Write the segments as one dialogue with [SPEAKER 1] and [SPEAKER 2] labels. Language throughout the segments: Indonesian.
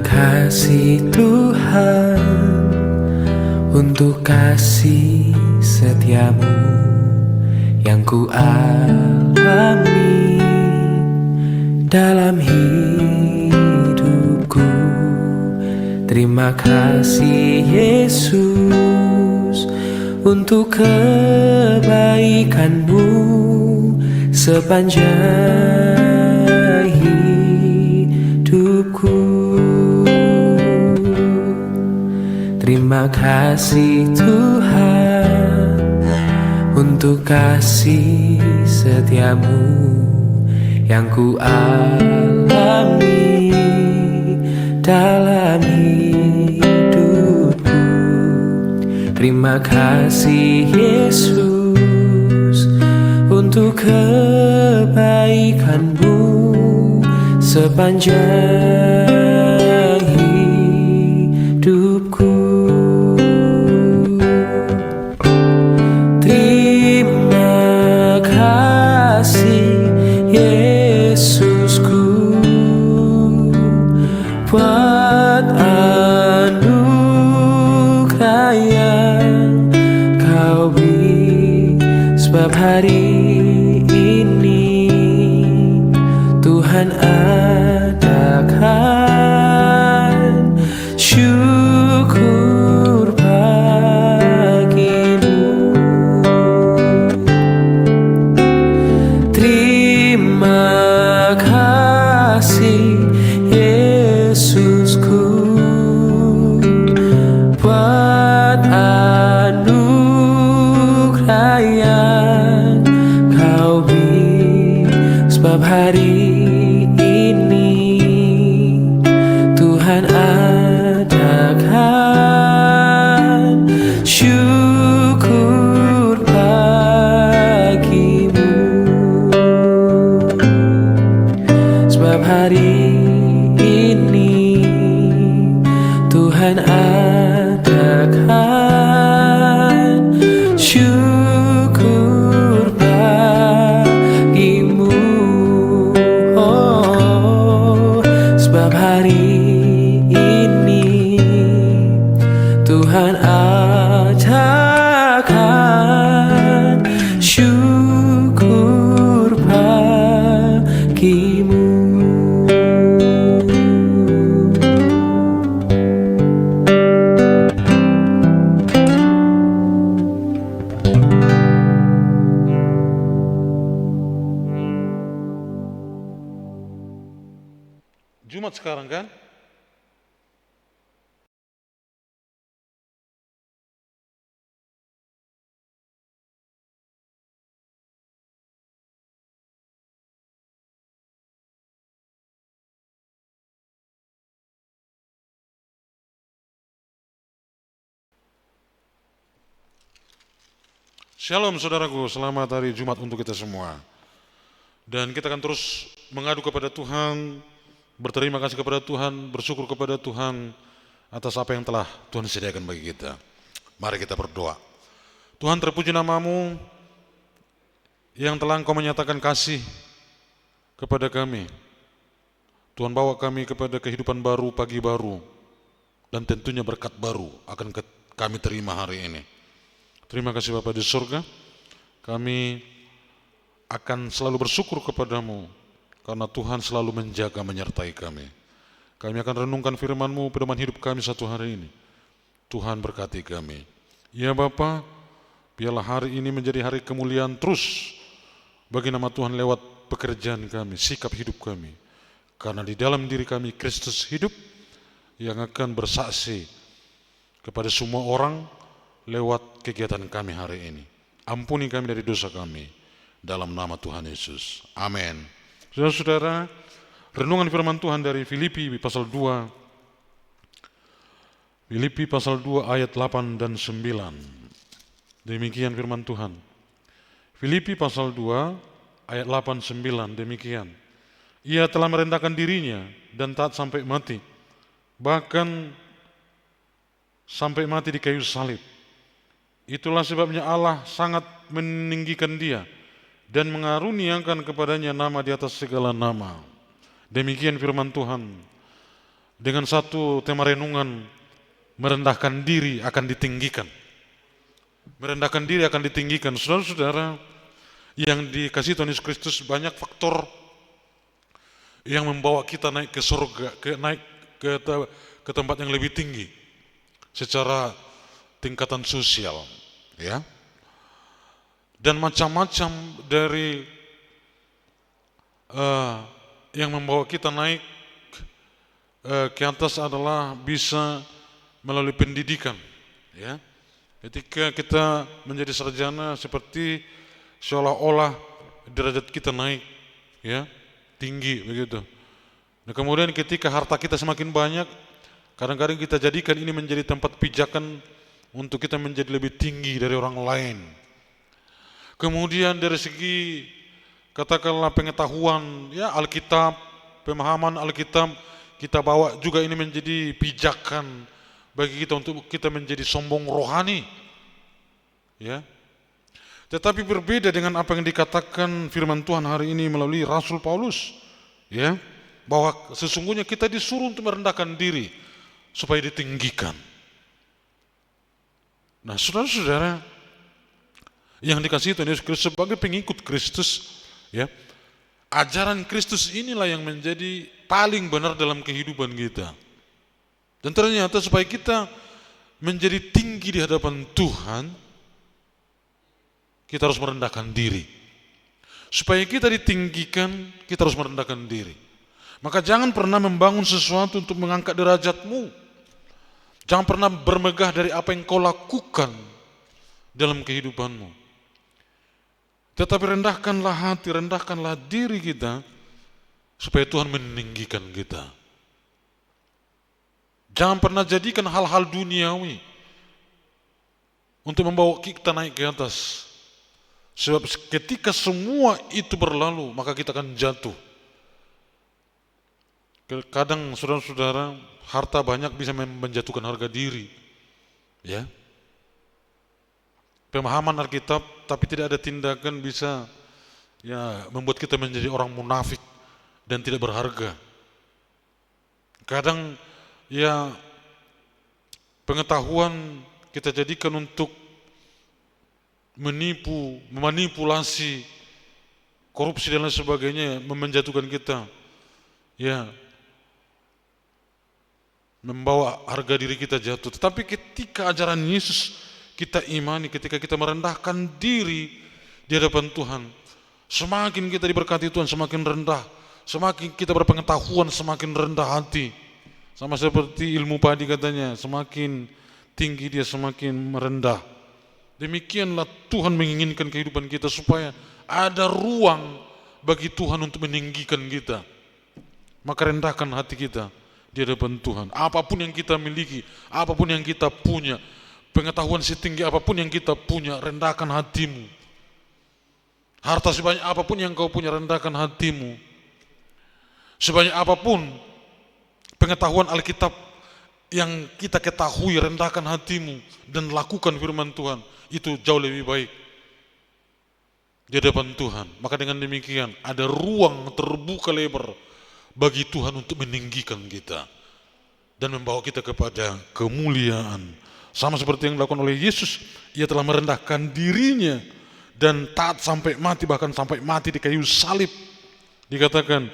[SPEAKER 1] kasih Tuhan untuk kasih setiamu yang ku alami dalam hidupku. Terima kasih Yesus untuk kebaikanmu sepanjang hidupku. Terima kasih Tuhan untuk kasih setiamu yang ku alami dalam hidupku. Terima kasih Yesus untuk kebaikanmu sepanjang hidupku. Terima kasih Yesusku buat anugerah yang kau beri, sebab hari ini Tuhan adakan syukur bagimu. Terima kasih Yesusku buat anugerah yang kau beri, sebab hari ini Tuhan adakan syukur bagimu, sebab hari ini Tuhan adakan syukur bagimu. Oh, sebab hari ini Tuhan adakan syukur bagimu.
[SPEAKER 2] Jumat sekarang kan? Shalom saudaraku, selamat hari Jumat untuk kita semua. Dan kita akan terus mengadu kepada Tuhan, berterima kasih kepada Tuhan, bersyukur kepada Tuhan atas apa yang telah Tuhan sediakan bagi kita. Mari kita berdoa. Tuhan, terpuji namamu yang telah Engkau menyatakan kasih kepada kami. Tuhan, bawa kami kepada kehidupan baru, pagi baru, dan tentunya berkat baru akan kami terima hari ini. Terima kasih Bapa di surga, kami akan selalu bersyukur kepadamu karena Tuhan selalu menjaga menyertai kami. Kami akan renungkan firman-Mu pedoman hidup kami satu hari ini. Tuhan berkati kami. Ya Bapa, biarlah hari ini menjadi hari kemuliaan terus bagi nama Tuhan lewat pekerjaan kami, sikap hidup kami. Karena di dalam diri kami Kristus hidup yang akan bersaksi kepada semua orang lewat kegiatan kami hari ini. Ampuni kami dari dosa kami dalam nama Tuhan Yesus. Amin. Saudara-saudara, renungan firman Tuhan dari Filipi pasal 2. Filipi pasal 2 ayat 8 dan 9. Demikian firman Tuhan. Filipi pasal 2 ayat 8 9 demikian. Ia telah merendahkan dirinya dan taat sampai mati, bahkan sampai mati di kayu salib. Itulah sebabnya Allah sangat meninggikan dia dan mengaruniakan kepadanya nama di atas segala nama. Demikian firman Tuhan. dengan satu tema renungan, merendahkan diri akan ditinggikan. Merendahkan diri akan ditinggikan. Saudara-saudara yang dikasihi Tuhan Yesus Kristus, banyak faktor yang membawa kita naik ke surga, naik ke tempat yang lebih tinggi secara tingkatan sosial, ya. Dan macam-macam dari yang membawa kita naik ke atas adalah bisa melalui pendidikan, ya. Ketika kita menjadi sarjana, seperti seolah-olah derajat kita naik, ya, tinggi begitu. Nah, kemudian ketika harta kita semakin banyak, kadang-kadang kita jadikan ini menjadi tempat pijakan untuk kita menjadi lebih tinggi dari orang lain. Kemudian dari segi katakanlah pengetahuan, ya, Alkitab, pemahaman Alkitab, kita bawa juga ini menjadi pijakan bagi kita untuk kita menjadi sombong rohani, ya. Tetapi berbeda dengan apa yang dikatakan firman Tuhan hari ini melalui Rasul Paulus, ya, bahwa sesungguhnya kita disuruh untuk merendahkan diri supaya ditinggikan. Nah, saudara-saudara yang dikasihi Tuhan Yesus Kristus, sebagai pengikut Kristus, ya, ajaran Kristus inilah yang menjadi paling benar dalam kehidupan kita. Dan ternyata supaya kita menjadi tinggi di hadapan Tuhan, kita harus merendahkan diri. Supaya kita ditinggikan, kita harus merendahkan diri. Maka jangan pernah membangun sesuatu untuk mengangkat derajatmu. Jangan pernah bermegah dari apa yang kau lakukan dalam kehidupanmu. Tetapi rendahkanlah hati, rendahkanlah diri kita, supaya Tuhan meninggikan kita. Jangan pernah jadikan hal-hal duniawi untuk membawa kita naik ke atas. Sebab ketika semua itu berlalu, maka kita akan jatuh. Kadang saudara-saudara, harta banyak bisa menjatuhkan harga diri, ya. Pemahaman Alkitab tapi tidak ada tindakan bisa, ya, membuat kita menjadi orang munafik dan tidak berharga. Kadang, ya, pengetahuan kita jadikan untuk menipu, memanipulasi, korupsi dan lain sebagainya, menjatuhkan kita, ya, membawa harga diri kita jatuh. Tetapi ketika ajaran Yesus kita imani, ketika kita merendahkan diri di hadapan Tuhan, semakin kita diberkati Tuhan, semakin rendah, semakin kita berpengetahuan, semakin rendah hati. Sama seperti ilmu padi katanya, semakin tinggi dia semakin merendah. Demikianlah Tuhan menginginkan kehidupan kita supaya ada ruang bagi Tuhan untuk meninggikan kita. Maka rendahkan hati kita di hadapan Tuhan. Apapun yang kita miliki, apapun yang kita punya, pengetahuan setinggi apapun yang kita punya, rendahkan hatimu. Harta sebanyak apapun yang kau punya, rendahkan hatimu. Sebanyak apapun pengetahuan Alkitab yang kita ketahui, rendahkan hatimu dan lakukan firman Tuhan. Itu jauh lebih baik di hadapan Tuhan. Maka dengan demikian ada ruang terbuka lebar bagi Tuhan untuk meninggikan kita dan membawa kita kepada kemuliaan. Sama seperti yang dilakukan oleh Yesus, ia telah merendahkan dirinya dan taat sampai mati, bahkan sampai mati di kayu salib. Dikatakan,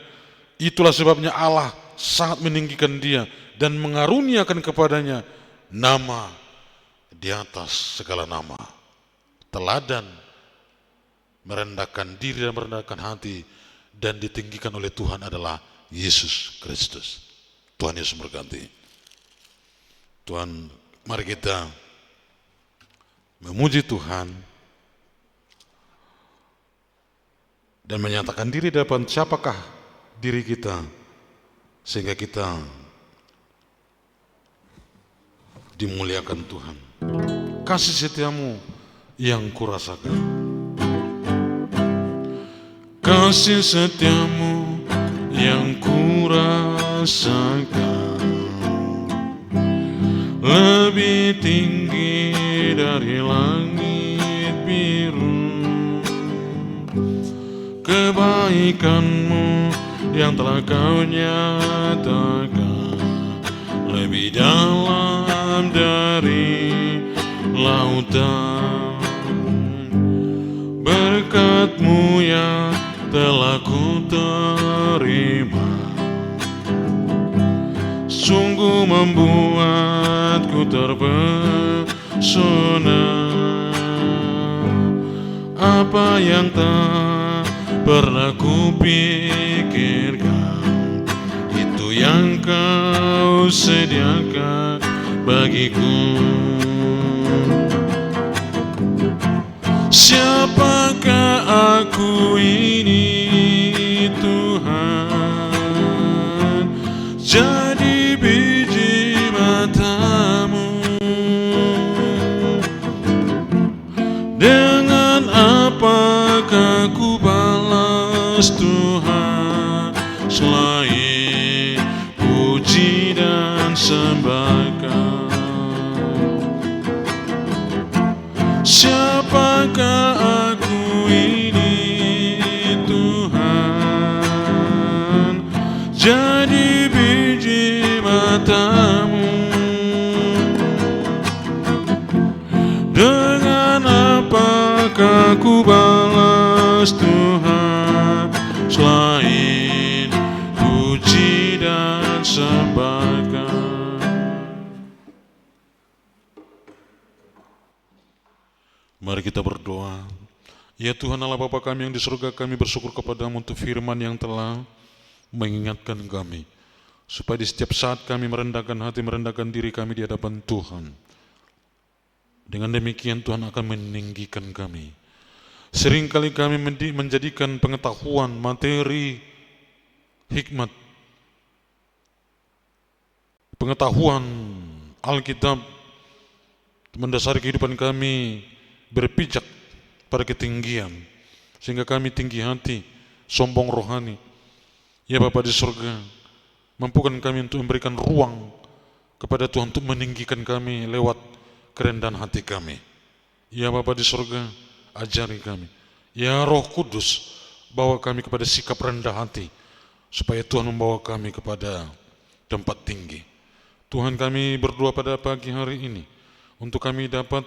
[SPEAKER 2] itulah sebabnya Allah sangat meninggikan dia dan mengaruniakan kepadanya nama di atas segala nama. Teladan merendahkan diri dan merendahkan hati dan ditinggikan oleh Tuhan adalah Yesus Kristus. Tuhan Yesus berkati. Tuhan, mari kita memuji Tuhan dan menyatakan diri di depan siapakah diri kita, sehingga kita dimuliakan Tuhan. Kasih setiamu yang kurasakan, kasih setiamu yang kurasakan, lebih tinggi dari langit biru. Kebaikanmu yang telah kau nyatakan lebih dalam dari lautan. Berkat-Mu yang telah ku terima sungguh membuatku terpesona. Apa yang tak pernah ku pikirkan, itu yang Kau sediakan bagiku. Siapakah aku ini Tuhan, jadi biji mata-Mu. Dengan apakah ku balas Tuhan, selain puji dan sembah Kau? Siapakah aku ini Tuhan, jadi biji mata-Mu. Dengan apakah ku balas Tuhan, selain puji dan sembah Kau? Mari kita berdoa. Ya Tuhan Allah Bapa kami yang di surga, kami bersyukur kepada-Mu untuk firman yang telah mengingatkan kami, supaya di setiap saat kami merendahkan hati, merendahkan diri kami di hadapan Tuhan. Dengan demikian Tuhan akan meninggikan kami. Seringkali kami menjadikan pengetahuan, materi, hikmat, pengetahuan Alkitab mendasari kehidupan kami berpijak pada ketinggian, sehingga kami tinggi hati, sombong rohani. Ya Bapa di surga, mampukan kami untuk memberikan ruang kepada Tuhan untuk meninggikan kami lewat kerendahan hati kami. Ya Bapa di surga, ajari kami. Ya Roh Kudus, bawa kami kepada sikap rendah hati, supaya Tuhan membawa kami kepada tempat tinggi. Tuhan, kami berdoa pada pagi hari ini, untuk kami dapat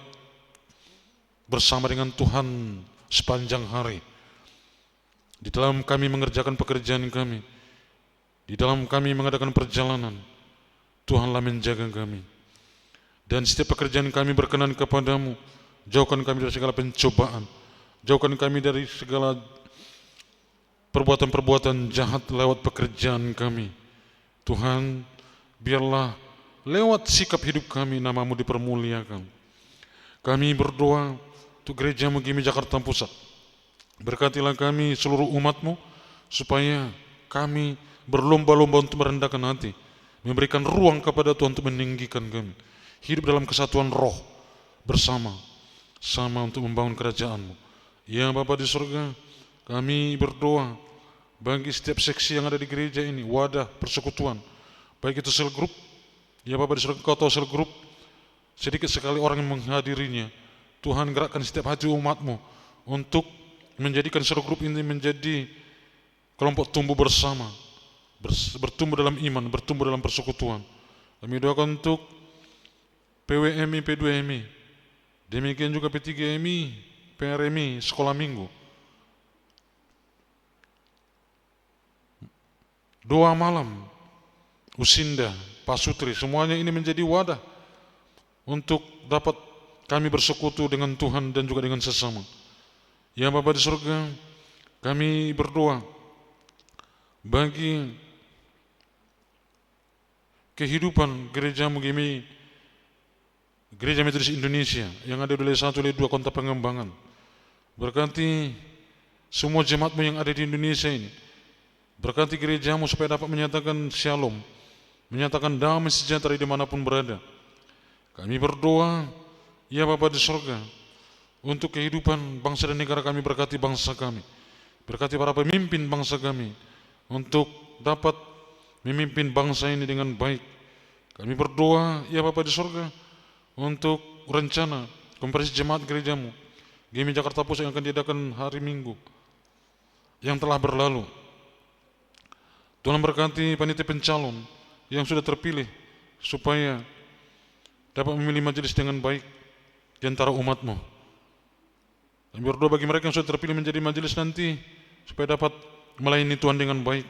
[SPEAKER 2] bersama dengan Tuhan sepanjang hari. Di dalam kami mengerjakan pekerjaan kami, di dalam kami mengadakan perjalanan, Tuhanlah menjaga kami. Dan setiap pekerjaan kami berkenan kepada-Mu. Jauhkan kami dari segala pencobaan, jauhkan kami dari segala perbuatan-perbuatan jahat lewat pekerjaan kami. Tuhan, biarlah lewat sikap hidup kami nama-Mu dipermuliakan. Kami berdoa untuk gereja-Mu Gimi Jakarta Pusat. Berkatilah kami seluruh umat-Mu, supaya kami berlomba-lomba untuk merendahkan hati, memberikan ruang kepada Tuhan untuk meninggikan kami, hidup dalam kesatuan roh bersama untuk membangun kerajaan-Mu. Ya Bapa di surga, kami berdoa bagi setiap seksi yang ada di gereja ini, wadah persekutuan, baik itu sel grup. Ya Bapa di surga, Kau tahu sel grup, sedikit sekali orang yang menghadirinya. Tuhan, gerakkan setiap hati umat-Mu untuk menjadikan sel grup ini menjadi kelompok tumbuh bersama, bertumbuh dalam iman, bertumbuh dalam persekutuan. Kami doakan untuk PWMI, P2MI, demikian juga P3MI, PRMI, sekolah minggu. Doa malam, Usinda, Pasutri, semuanya ini menjadi wadah untuk dapat kami bersekutu dengan Tuhan dan juga dengan sesama. Ya Bapa di surga, kami berdoa bagi kehidupan gereja-Mu Gimi, Gereja Metodis Indonesia yang ada di wilayah 1, wilayah 2 Kota Pengembangan. Berkati semua jemaat-Mu yang ada di Indonesia ini. Berkati gereja-Mu supaya dapat menyatakan shalom, menyatakan damai sejahtera dimanapun berada. Kami berdoa, ya Bapa di surga, untuk kehidupan bangsa dan negara kami. Berkati bangsa kami, berkati para pemimpin bangsa kami, untuk dapat memimpin bangsa ini dengan baik. Kami berdoa, ya Bapa di surga, untuk rencana konferensi jemaat gereja-Mu Gimi Jakarta Pusat yang akan diadakan hari Minggu yang telah berlalu. Tuhan berkati panitia pencalon yang sudah terpilih supaya dapat memilih majelis dengan baik di antara umatmu. Dan berdoa bagi mereka yang sudah terpilih menjadi majelis nanti, supaya dapat melayani Tuhan dengan baik,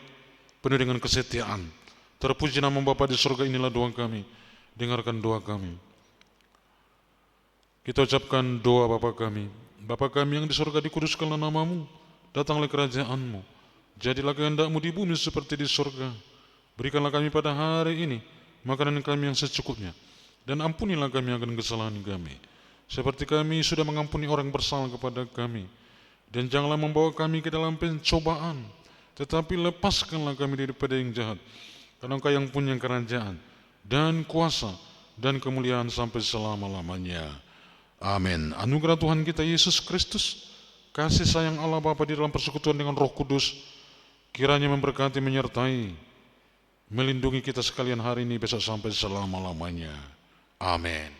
[SPEAKER 2] penuh dengan kesetiaan. Terpuji nama Bapa di surga, inilah doa kami. Dengarkan doa kami. Kita ucapkan doa Bapa kami. Bapa kami yang di surga, dikuduskanlah namamu, datanglah kerajaanmu, jadilah kehendakmu di bumi seperti di surga. Berikanlah kami pada hari ini makanan kami yang secukupnya, dan ampunilah kami akan kesalahan kami, seperti kami sudah mengampuni orang bersalah kepada kami. Dan janganlah membawa kami ke dalam pencobaan, tetapi lepaskanlah kami daripada yang jahat. Karena Engkau yang punya kerajaan dan kuasa dan kemuliaan sampai selama-lamanya. Amin. Anugerah Tuhan kita Yesus Kristus, kasih sayang Allah Bapa di dalam persekutuan dengan Roh Kudus, kiranya memberkati, menyertai, melindungi kita sekalian hari ini, besok sampai selama-lamanya. Amin.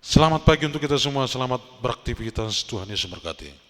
[SPEAKER 2] Selamat pagi untuk kita semua, selamat beraktivitas, Tuhan Yesus memberkati.